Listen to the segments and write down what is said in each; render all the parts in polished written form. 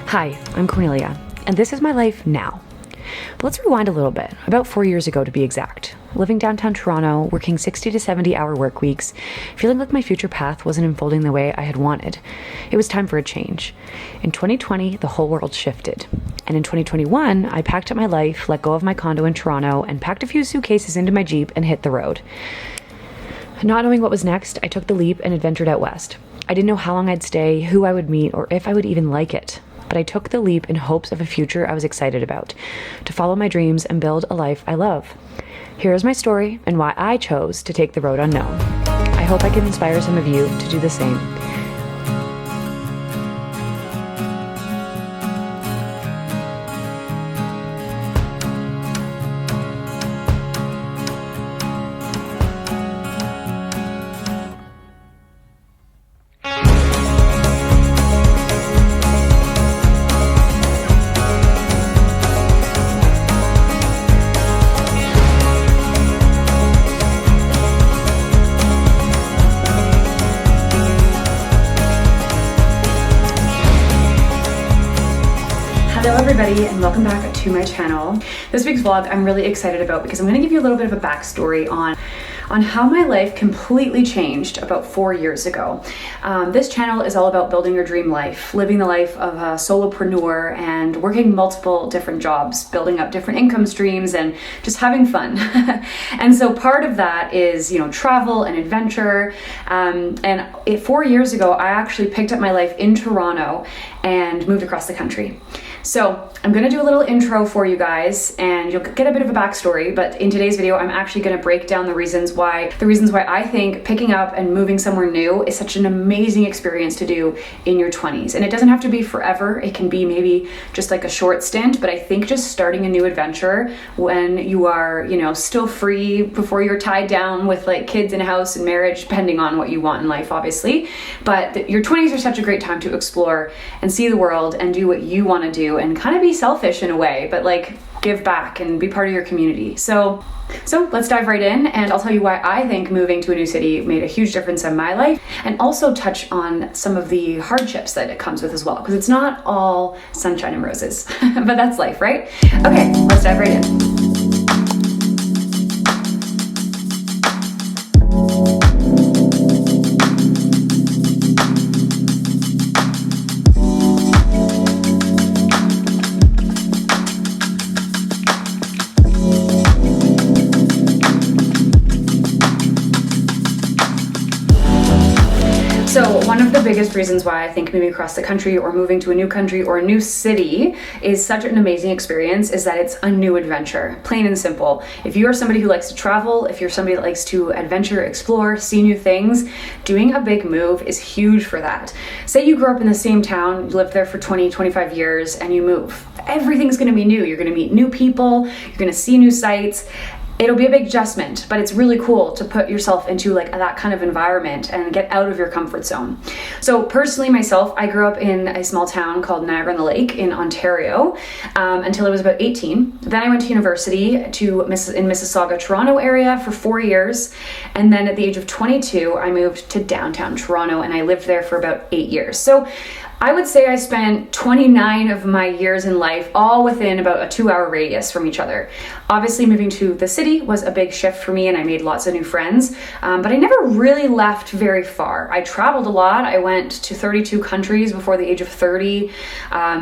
Hi, I'm Cornelia, and this is my life now. But let's rewind a little bit, about 4 years ago to be exact. Living downtown Toronto, working 60 to 70 hour work weeks, feeling like my future path wasn't unfolding the way I had wanted. It was time for a change. In 2020, the whole world shifted. And in 2021, I packed up my life, let go of my condo in Toronto, and packed a few suitcases into my Jeep and hit the road. Not knowing what was next, I took the leap and adventured out west. I didn't know how long I'd stay, who I would meet, or if I would even like it. But I took the leap in hopes of a future I was excited about, to follow my dreams and build a life I love. Here is my story and why I chose to take the road unknown. I hope I can inspire some of you to do the same. Hello everybody, and welcome back to my channel. This week's vlog I'm really excited about because I'm going to give you a little bit of a backstory on how my life completely changed about 4 years ago. This channel is all about building your dream life, living the life of a solopreneur and working multiple different jobs, building up different income streams and just having fun. And so part of that is, travel and adventure. 4 years ago, I actually picked up my life in Toronto and moved across the country. So I'm going to do a little intro for you guys and you'll get a bit of a backstory, but in today's video, I'm actually going to break down the reasons why I think picking up and moving somewhere new is such an amazing experience to do in your 20s. And it doesn't have to be forever. It can be maybe just like a short stint, but I think just starting a new adventure when you are, still free before you're tied down with like kids in a house and marriage, depending on what you want in life, obviously. But your 20s are such a great time to explore and see the world and do what you want to do and kind of be selfish in a way, but like give back and be part of your community. So let's dive right in, and I'll tell you why I think moving to a new city made a huge difference in my life, and also touch on some of the hardships that it comes with as well, because it's not all sunshine and roses, but that's life, right? Okay, let's dive right in. So one of the biggest reasons why I think moving across the country or moving to a new country or a new city is such an amazing experience is that it's a new adventure, plain and simple. If you are somebody who likes to travel, if you're somebody that likes to adventure, explore, see new things, doing a big move is huge for that. Say you grew up in the same town, you lived there for 20, 25 years, and you move. Everything's gonna be new. You're gonna meet new people, you're gonna see new sights. It'll be a big adjustment, but it's really cool to put yourself into like that kind of environment and get out of your comfort zone. So personally myself, I grew up in a small town called Niagara-on-the-Lake in Ontario until I was about 18. Then I went to university in Mississauga, Toronto area for 4 years. And then at the age of 22, I moved to downtown Toronto and I lived there for about 8 years. So I would say I spent 29 of my years in life all within about a 2-hour radius from each other. Obviously moving to the city was a big shift for me and I made lots of new friends, but I never really left very far. I traveled a lot. I went to 32 countries before the age of 30,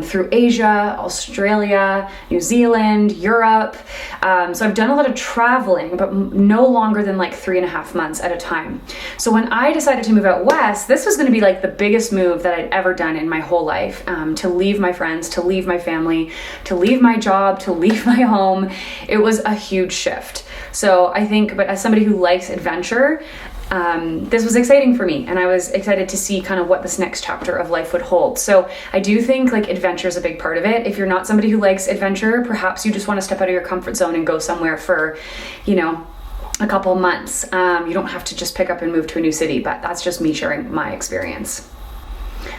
through Asia, Australia, New Zealand, Europe. So I've done a lot of traveling, but no longer than like 3.5 months at a time. So when I decided to move out west, this was going to be like the biggest move that I'd ever done in my whole life, to leave my friends, to leave my family, to leave my job, to leave my home. It was a huge shift. So I think, but as somebody who likes adventure, this was exciting for me and I was excited to see kind of what this next chapter of life would hold. So I do think like adventure is a big part of it. If you're not somebody who likes adventure, perhaps you just want to step out of your comfort zone and go somewhere for, a couple months. You don't have to just pick up and move to a new city, but that's just me sharing my experience.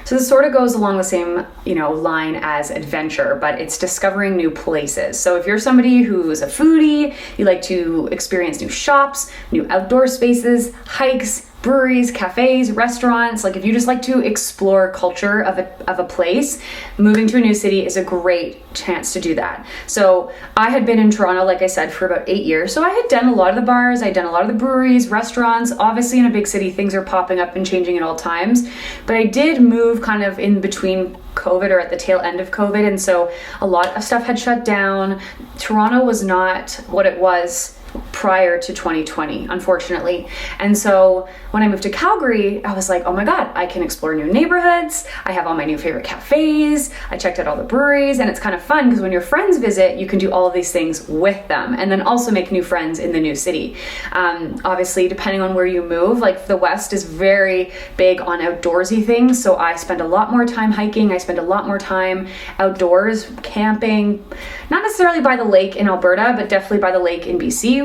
So this sort of goes along the same, line as adventure, but it's discovering new places. So if you're somebody who's a foodie, you like to experience new shops, new outdoor spaces, hikes, breweries, cafes, restaurants. Like if you just like to explore culture of a place, moving to a new city is a great chance to do that. So I had been in Toronto, like I said, for about 8 years. So I had done a lot of the bars, I'd done a lot of the breweries, restaurants. Obviously in a big city, things are popping up and changing at all times. But I did move kind of in between COVID or at the tail end of COVID. And so a lot of stuff had shut down. Toronto was not what it was prior to 2020, unfortunately. And so when I moved to Calgary, I was like, oh my God, I can explore new neighborhoods. I have all my new favorite cafes. I checked out all the breweries, and it's kind of fun because when your friends visit, you can do all of these things with them and then also make new friends in the new city. Obviously, depending on where you move, like the West is very big on outdoorsy things. So I spend a lot more time hiking. I spend a lot more time outdoors, camping, not necessarily by the lake in Alberta, but definitely by the lake in BC,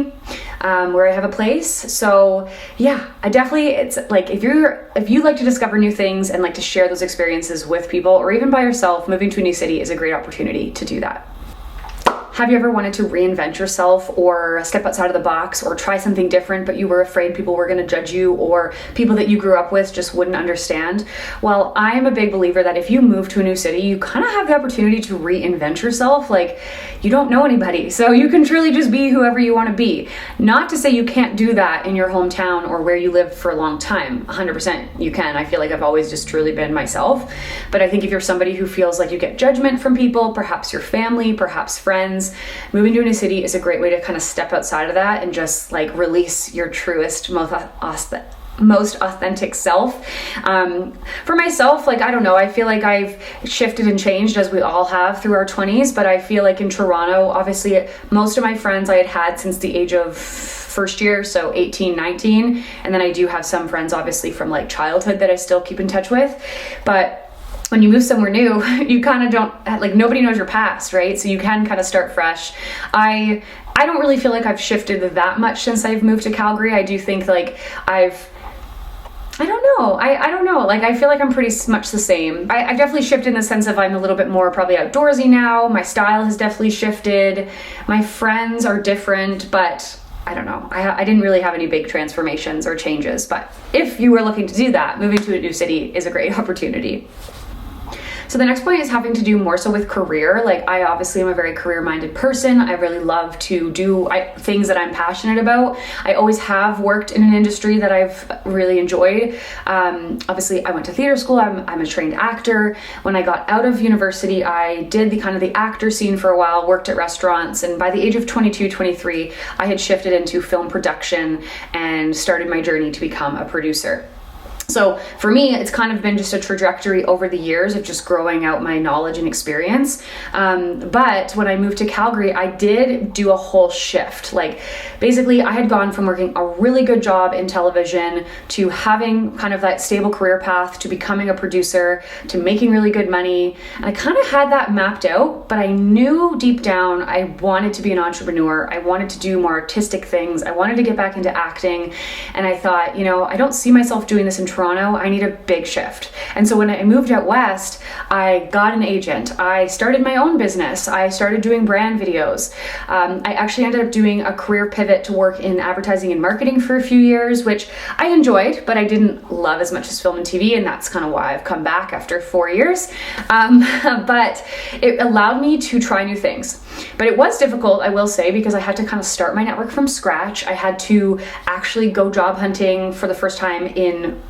where I have a place. So yeah, it's like if you like to discover new things and like to share those experiences with people or even by yourself, moving to a new city is a great opportunity to do that. Have you ever wanted to reinvent yourself or step outside of the box or try something different, but you were afraid people were going to judge you or people that you grew up with just wouldn't understand? Well, I am a big believer that if you move to a new city, you kind of have the opportunity to reinvent yourself. Like you don't know anybody, so you can truly just be whoever you want to be. Not to say you can't do that in your hometown or where you lived for a long time. 100% you can. I feel like I've always just truly been myself. But I think if you're somebody who feels like you get judgment from people, perhaps your family, perhaps friends, moving to a new city is a great way to kind of step outside of that and just like release your truest, most authentic self. For myself, like, I don't know, I feel like I've shifted and changed as we all have through our 20s, but I feel like in Toronto, obviously most of my friends I had since the age of first year, so 18, 19, and then I do have some friends obviously from like childhood that I still keep in touch with, but when you move somewhere new, you kind of don't, like nobody knows your past, right? So you can kind of start fresh. I don't really feel like I've shifted that much since I've moved to Calgary. I do think like I don't know. Like, I feel like I'm pretty much the same. I've definitely shifted in the sense of I'm a little bit more probably outdoorsy now. My style has definitely shifted. My friends are different, but I don't know. I didn't really have any big transformations or changes, but if you were looking to do that, moving to a new city is a great opportunity. So the next point is having to do more so with career. Like I obviously am a very career-minded person. I really love to do things that I'm passionate about. I always have worked in an industry that I've really enjoyed. Obviously I went to theater school. I'm a trained actor. When I got out of university, I did the actor scene for a while, worked at restaurants, and by the age of 22, 23, I had shifted into film production and started my journey to become a producer. So for me, it's kind of been just a trajectory over the years of just growing out my knowledge and experience. But when I moved to Calgary, I did do a whole shift. Like basically I had gone from working a really good job in television to having kind of that stable career path to becoming a producer to making really good money. And I kind of had that mapped out, but I knew deep down I wanted to be an entrepreneur. I wanted to do more artistic things. I wanted to get back into acting. And I thought, I don't see myself doing this in Toronto. I need a big shift. And so when I moved out west, I got an agent. I started my own business. I started doing brand videos. I actually ended up doing a career pivot to work in advertising and marketing for a few years, which I enjoyed, but I didn't love as much as film and TV, and that's kind of why I've come back after 4 years. But it allowed me to try new things. But it was difficult, I will say, because I had to kind of start my network from scratch. I had to actually go job hunting for the first time in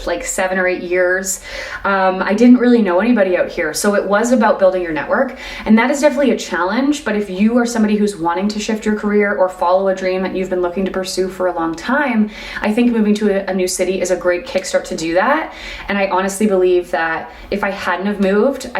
like 7 or 8 years. I didn't really know anybody out here. So it was about building your network. And that is definitely a challenge. But if you are somebody who's wanting to shift your career or follow a dream that you've been looking to pursue for a long time, I think moving to a new city is a great kickstart to do that. And I honestly believe that if I hadn't have moved,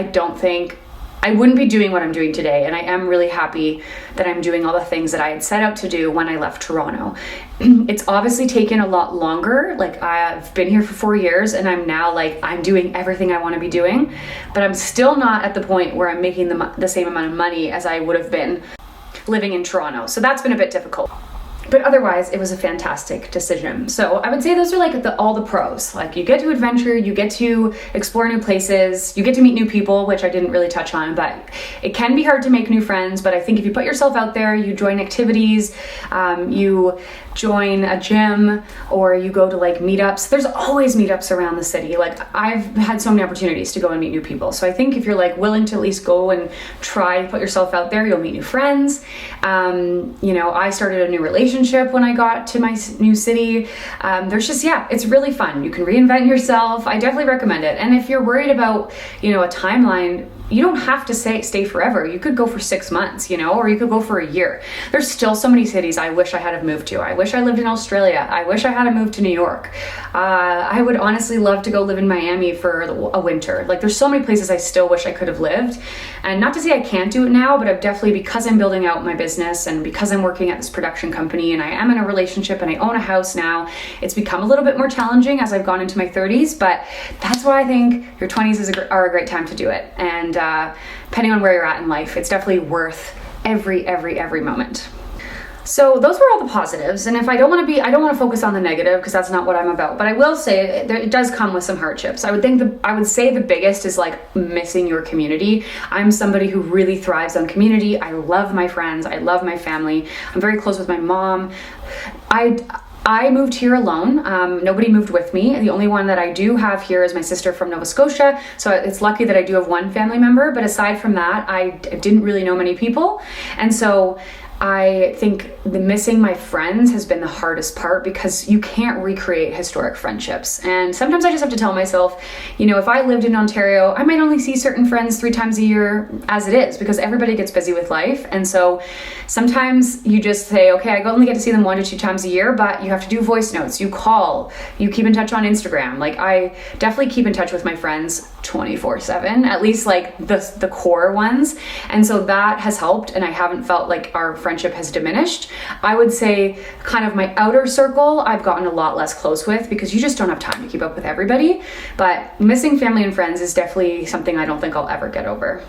I wouldn't be doing what I'm doing today. And I am really happy that I'm doing all the things that I had set out to do when I left Toronto. It's obviously taken a lot longer. Like I've been here for 4 years and I'm now I'm doing everything I want to be doing, but I'm still not at the point where I'm making the same amount of money as I would have been living in Toronto. So that's been a bit difficult. But otherwise, it was a fantastic decision. So I would say those are like all the pros. Like you get to adventure, you get to explore new places, you get to meet new people, which I didn't really touch on, but it can be hard to make new friends. But I think if you put yourself out there, you join activities, you join a gym, or you go to like meetups. There's always meetups around the city. Like I've had so many opportunities to go and meet new people. So I think if you're like willing to at least go and try to put yourself out there, you'll meet new friends. You know, I started a new relationship when I got to my new city. There's just, yeah, it's really fun. You can reinvent yourself. I definitely recommend it. And if you're worried about, you know, a timeline, you don't have to stay forever. You could go for 6 months, you know, or you could go for a year. There's still so many cities I wish I had have moved to. I wish I lived in Australia. I wish I had to move to New York. I would honestly love to go live in Miami for a winter. Like there's so many places I still wish I could have lived. And not to say I can't do it now, but I've definitely, because I'm building out my business and because I'm working at this production company and I am in a relationship and I own a house now, it's become a little bit more challenging as I've gone into my 30s, but that's why I think your 20s are a great time to do it. And depending on where you're at in life, it's definitely worth every moment. So those were all the positives. And if I don't want to focus on the negative because that's not what I'm about, but I will say it does come with some hardships. I would say the biggest is like missing your community. I'm somebody who really thrives on community. I love my friends. I love my family. I'm very close with my mom. I moved here alone. Nobody moved with me. The only one that I do have here is my sister from Nova Scotia. So it's lucky that I do have one family member. But aside from that, I didn't really know many people. And so I think the missing my friends has been the hardest part because you can't recreate historic friendships. And sometimes I just have to tell myself, you know, if I lived in Ontario, I might only see certain friends 3 times a year as it is because everybody gets busy with life. And so sometimes you just say, okay, I only get to see them 1 to 2 times a year, but you have to do voice notes, you call, you keep in touch on Instagram. Like I definitely keep in touch with my friends 24/7, at least like the core ones. And so that has helped. And I haven't felt like our friendship has diminished. I would say kind of my outer circle, I've gotten a lot less close with because you just don't have time to keep up with everybody. But missing family and friends is definitely something I don't think I'll ever get over.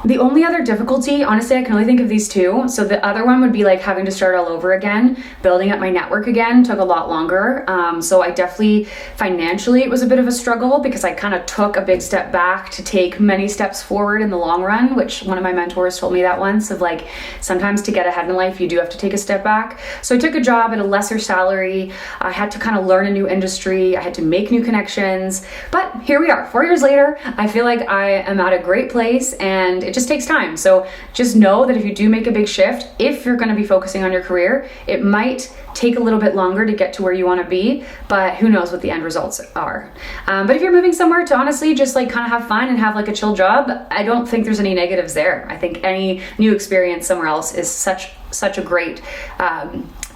The only other difficulty, honestly, I can only think of these two. So the other one would be like having to start all over again. Building up my network again took a lot longer. So I definitely, financially, it was a bit of a struggle because I kind of took a big step back to take many steps forward in the long run, which one of my mentors told me that once of like, sometimes to get ahead in life, you do have to take a step back. So I took a job at a lesser salary. I had to kind of learn a new industry. I had to make new connections. But here we are, 4 years later. I feel like I am at a great place and it just takes time. So just know that if you do make a big shift, if you're going to be focusing on your career, it might take a little bit longer to get to where you want to be, but who knows what the end results are. But if you're moving somewhere to honestly just like kind of have fun and have like a chill job, I don't think there's any negatives there. I think any new experience somewhere else is such a great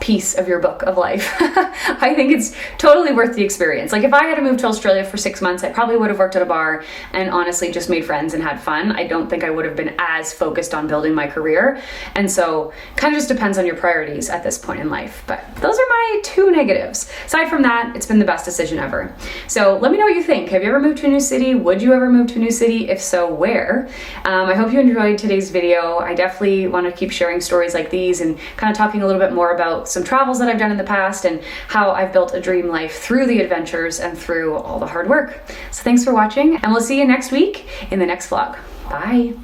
piece of your book of life. I think it's totally worth the experience. Like if I had to move to Australia for 6 months, I probably would have worked at a bar and honestly just made friends and had fun. I don't think I would have been as focused on building my career. And so kind of just depends on your priorities at this point in life. But those are my 2 negatives. Aside from that, it's been the best decision ever. So let me know what you think. Have you ever moved to a new city? Would you ever move to a new city? If so, where? I hope you enjoyed today's video. I definitely want to keep sharing stories like these and kind of talking a little bit more about some travels that I've done in the past and how I've built a dream life through the adventures and through all the hard work. So thanks for watching, and we'll see you next week in the next vlog. Bye.